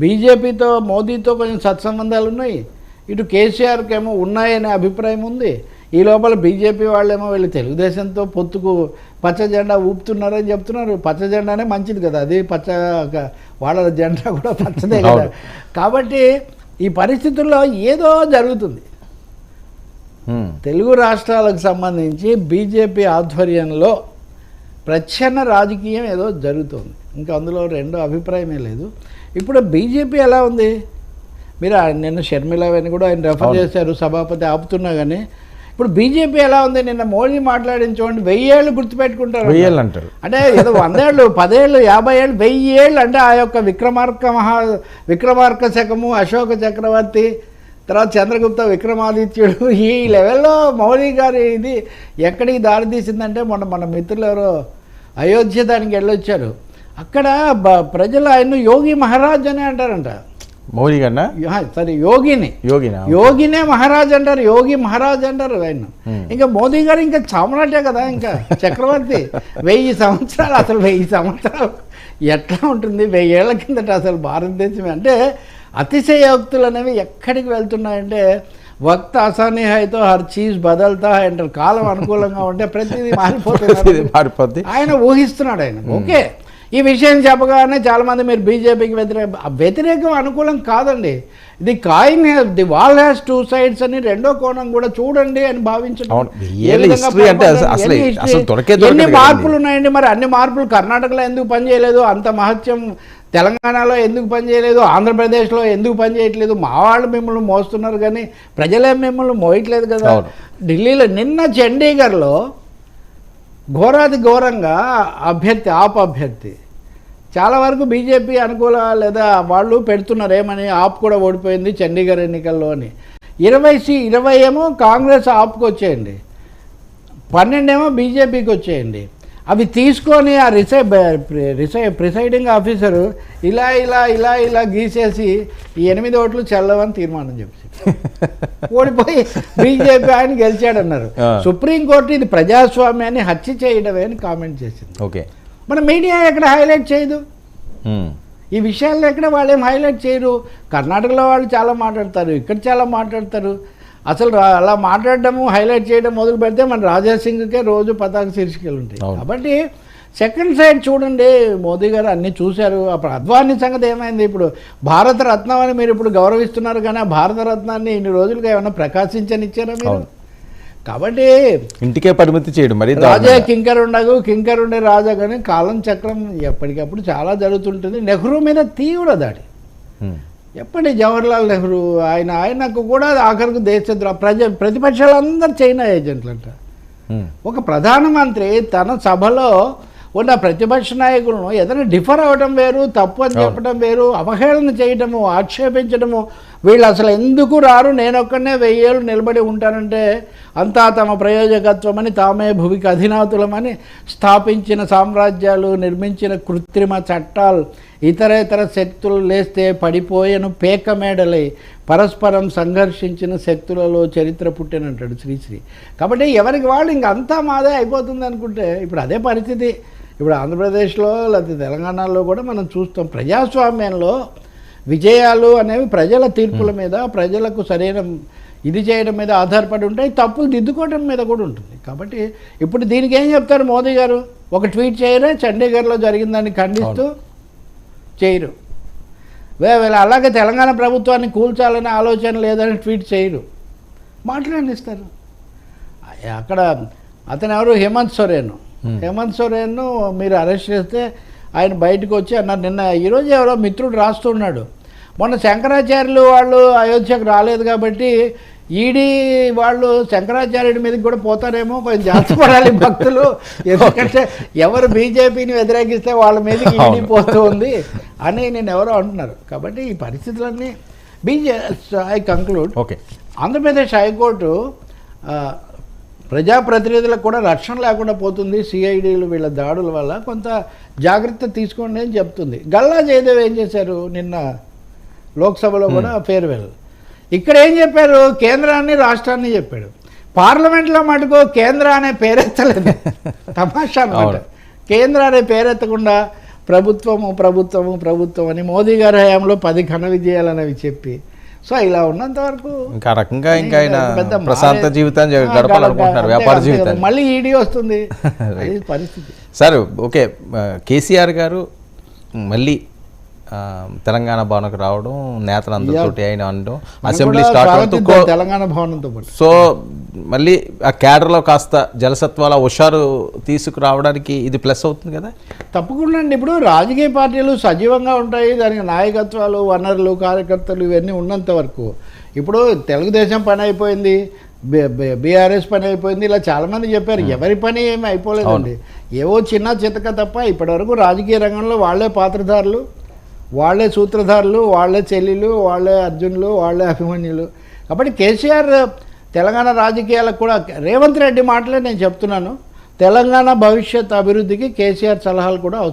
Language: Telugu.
బీజేపీతో మోదీతో కొంచెం సత్సంబంధాలు ఉన్నాయి, ఇటు కేసీఆర్కి ఏమో ఉన్నాయనే అభిప్రాయం ఉంది. ఈ లోపల బీజేపీ వాళ్ళేమో వీళ్ళు తెలుగుదేశంతో పొత్తుకు పచ్చ జెండా ఊపుతున్నారని చెప్తున్నారు. పచ్చ జెండానే మంచిది కదా, అది పచ్చ వాళ్ళ జెండా కూడా పచ్చదే కదా. కాబట్టి ఈ పరిస్థితుల్లో ఏదో జరుగుతుంది. తెలుగు రాష్ట్రాలకు సంబంధించి బీజేపీ ఆధ్వర్యంలో ప్రచ్ఛన్న రాజకీయం ఏదో జరుగుతుంది. ఇంకా అందులో రెండో అభిప్రాయమే లేదు. ఇప్పుడు బీజేపీ ఎలా ఉంది? మీరు నిన్న షర్మిలని కూడా ఆయన రెఫర్ చేశారు, సభాపతి ఆపుతున్నా కానీ ఇప్పుడు బీజేపీ ఎలా ఉంది? నిన్న మోడీ మాట్లాడిన చూడండి, 1000 ఏళ్ళు గుర్తుపెట్టుకుంటారు, 1000 అంటారు. అంటే ఏదో 100 ఏళ్ళు 10 ఏళ్ళు 50 ఏళ్ళు 1000 ఏళ్ళు అంటే ఆ యొక్క విక్రమార్క శకము, అశోక చక్రవర్తి, తర్వాత చంద్రగుప్త విక్రమాదిత్యుడు, ఈ లెవెల్లో మోడీ గారి ఇది ఎక్కడికి దారి తీసిందంటే మన మిత్రులు ఎవరో అయోధ్య దానికి వెళ్ళొచ్చారు. అక్కడ ప్రజలు ఆయన యోగి మహారాజ్ అని అంటారంట. మోడీ కన్నా సరే యోగినే మహారాజ్ అంటారు, యోగి మహారాజ్ అంటారు ఆయన. ఇంకా మోదీ గారు ఇంకా చామరాటే కదా, ఇంకా చక్రవర్తి. 1000 సంవత్సరాలు, అసలు 1000 సంవత్సరాలు ఎట్లా ఉంటుంది? 1000 ఏళ్ల కిందట అసలు భారతదేశమే అంటే అతిశయోక్తులు అనేవి ఎక్కడికి వెళ్తున్నాయంటే, వక్త ఆసానీ హైతో హర్ చీజ్ బదల్తా అంటారు. కాలం అనుకూలంగా ఉంటే ప్రతిదీ మారిపోతుంది. ఆయన ఊహిస్తున్నాడు. ఆయన ఓకే, ఈ విషయం చెప్పగానే చాలామంది మీరు బీజేపీకి వ్యతిరేకం అనుకూలం కాదండి, ఇది coin the wall has 2 sides అని రెండో కోణం కూడా చూడండి అని భావించడం. ఎన్ని మార్పులు ఉన్నాయండి? మరి అన్ని మార్పులు కర్ణాటకలో ఎందుకు పనిచేయలేదు? అంత మహత్యం తెలంగాణలో ఎందుకు పనిచేయలేదు? ఆంధ్రప్రదేశ్లో ఎందుకు పనిచేయట్లేదు? మా వాళ్ళు మిమ్మల్ని మోస్తున్నారు కానీ ప్రజలే మిమ్మల్ని మోయట్లేదు కదా. ఢిల్లీలో నిన్న చండీగఢ్లో ఘోరాది ఘోరంగా ఆప్ అభ్యర్థి చాలా వరకు బీజేపీ అనుకూల లేదా వాళ్ళు పెడుతున్నారు ఏమని, ఆప్ కూడా ఓడిపోయింది చండీగఢ్ ఎన్నికల్లో అని. 20 ఏమో కాంగ్రెస్ ఆప్కి వచ్చేయండి, 12 ఏమో బీజేపీకి వచ్చేయండి. అవి తీసుకొని ఆ ప్రిసైడింగ్ ఆఫీసరు ఇలా ఇలా ఇలా ఇలా గీసేసి ఈ 8 ఓట్లు చెల్లవని తీర్మానం చెప్పి ఓడిపోయి బీజేపీ ఆయన గెలిచాడన్నారు. సుప్రీంకోర్టు ఇది ప్రజాస్వామ్యాన్ని హత్య చేయడమే అని కామెంట్ చేసింది. ఓకే, మన మీడియా ఎక్కడ హైలైట్ చేయదు ఈ విషయాల్లో, ఎక్కడ వాళ్ళేం హైలైట్ చేయరు. కర్ణాటకలో వాళ్ళు చాలా మాట్లాడతారు, ఇక్కడ చాలా మాట్లాడతారు. అసలు అలా మాట్లాడడము హైలైట్ చేయడం మొదలు పెడితే మన రాజాసింగ్కే రోజు పతాక శీర్షికలు ఉంటాయి. కాబట్టి సెకండ్ సైడ్ చూడండి, మోదీ గారు అన్నీ చూశారు. అప్పుడు అద్వానీ సంగతి ఏమైంది? ఇప్పుడు భారతరత్నం అని మీరు ఇప్పుడు గౌరవిస్తున్నారు కానీ ఆ భారతరత్నాన్ని ఇన్ని రోజులుగా ఏమైనా ప్రకాశించనిచ్చారా మీరు? కాబట్టి ఇంటికే పరిమితి చేయడం. మరి రాజా కింకరుండే రాజా కానీ కాలం చక్రం ఎప్పటికప్పుడు చాలా జరుగుతుంటుంది. నెహ్రూ మీద తీవ్ర దాడి ఎప్పటి జవహర్లాల్ నెహ్రూ ఆయనకు కూడా ఆఖరికి ప్రతిపక్షాలందరూ చైనా ఏజెంట్లు అంట. ఒక ప్రధానమంత్రి తన సభలో ఉన్న ప్రతిపక్ష నాయకులను ఏదైనా డిఫర్ అవ్వడం వేరు, తప్పు అని చెప్పడం వేరు, అవహేళన చేయడము, ఆక్షేపించడము. వీళ్ళు అసలు ఎందుకు రారు, నేనొక్కడనే 1000 ఏళ్ళు నిలబడి ఉంటానంటే అంతా తమ ప్రయోజకత్వం అని, తామే భూమికి అధినాతులమని స్థాపించిన సామ్రాజ్యాలు, నిర్మించిన కృత్రిమ చట్టాలు, ఇతర శక్తులు లేస్తే పడిపోయెను పేక మేడలై పరస్పరం సంఘర్షించిన శక్తులలో చరిత్ర పుట్టినంటాడు శ్రీశ్రీ. కాబట్టి ఎవరికి వాళ్ళు ఇంక అంతా మాదే అయిపోతుంది అనుకుంటే ఇప్పుడు అదే పరిస్థితి. ఇప్పుడు ఆంధ్రప్రదేశ్లో లేకపోతే తెలంగాణలో కూడా మనం చూస్తాం. ప్రజాస్వామ్యంలో విజయాలు అనేవి ప్రజల తీర్పుల మీద, ప్రజలకు సరైన ఇది చేయడం మీద ఆధారపడి ఉంటాయి, తప్పులు దిద్దుకోవడం మీద కూడా ఉంటుంది. కాబట్టి ఇప్పుడు దీనికి ఏం చెప్తారు మోదీ గారు? ఒక ట్వీట్ చేయరే, చండీగఢ్లో జరిగిందని ఖండిస్తూ చేయరు. వీళ్ళు అలాగే తెలంగాణ ప్రభుత్వాన్ని కూల్చాలనే ఆలోచన లేదని ట్వీట్ చేయరు, మాట్లాడిస్తారు. అక్కడ అతను ఎవరు, హేమంత్ సోరెన్ మీరు అరెస్ట్ చేస్తే ఆయన బయటకు వచ్చి అన్నారు. నిన్న ఈరోజు ఎవరో మిత్రుడు రాస్తున్నాడు, మొన్న శంకరాచార్యులు వాళ్ళు అయోధ్యకు రాలేదు కాబట్టి ఈడీ వాళ్ళు శంకరాచార్యుడి మీదకి కూడా పోతారేమో, కొంచెం జాగ్రత్తపడాలి భక్తులు. ఎందుకంటే ఎవరు బీజేపీని వ్యతిరేకిస్తే వాళ్ళ మీదకి ఈడీ పోతూ ఉంది అని నేను ఎవరో అంటున్నారు. కాబట్టి ఈ పరిస్థితులన్నీ I conclude. Okay, Andhra Pradesh high court ప్రజాప్రతినిధులకు కూడా రక్షణ లేకుండా పోతుంది సిఐడీలు వీళ్ళ దాడుల వల్ల, కొంత జాగ్రత్త తీసుకోండి అని చెప్తుంది. గల్లా జయదేవ్ ఏం చేశారు నిన్న లోక్సభలో కూడా ఫేర్వెల్. ఇక్కడ ఏం చెప్పారు? కేంద్రాన్ని రాష్ట్రాన్ని చెప్పాడు. పార్లమెంట్లో మటుకు కేంద్ర అనే పేరెత్తలేదు. తమాషా అన్నమాట. కేంద్ర అనే పేరెత్తకుండా ప్రభుత్వము ప్రభుత్వము ప్రభుత్వం అని మోదీ గారి హయాంలో 10 ఘన విజయాలనేవి చెప్పి, సో ఇలా ఉన్నంత వరకు ఇంకా ఆ రకంగా ఇంకా ఆయన పెద్ద ప్రశాంత మారే- జీవితాన్ని ఆ, గడపాలనుకుంటున్నారు, అంతే వ్యాపార కదా. జీవితాన్ని. మళ్ళీ ఈడీ వస్తుంది, అది పరిస్థితి. సార్ ఓకే, కేసీఆర్ గారు మళ్ళీ తెలంగాణ భవన్కి రావడం, నేతలందరితోటి ఆయన అనడం, అసెంబ్లీ కూడా స్టార్ట్ స్వాగతిద్దాం అవుతూ తెలంగాణ భవనంతో పాటు. సో మళ్ళీ ఆ క్యాడర్లో కాస్త జలసత్వాల హుషారు తీసుకురావడానికి ఇది ప్లస్ అవుతుంది కదా. తప్పకుండా అండి. ఇప్పుడు రాజకీయ పార్టీలు సజీవంగా ఉంటాయి, దానికి నాయకత్వాలు, వనరులు, కార్యకర్తలు ఇవన్నీ ఉన్నంత వరకు. ఇప్పుడు తెలుగుదేశం పని అయిపోయింది, బీఆర్ఎస్ పని అయిపోయింది, ఇలా చాలామంది చెప్పారు. ఎవరి పని ఏమీ అయిపోలేదండి. ఏవో చిన్న చితక తప్ప ఇప్పటివరకు రాజకీయ రంగంలో వాళ్ళే పాత్రధారులు, వాళ్ళే సూత్రధారులు, వాళ్ళే చెల్లెలు, వాళ్ళే అర్జునులు, వాళ్ళే అభిమన్యులు. కాబట్టి కేసీఆర్ తెలంగాణ రాజకీయాలకు కూడా, రేవంత్ రెడ్డి మాటలే నేను చెప్తున్నాను, తెలంగాణ భవిష్యత్ అభివృద్ధికి కేసీఆర్ సలహాలు కూడా అవసరం.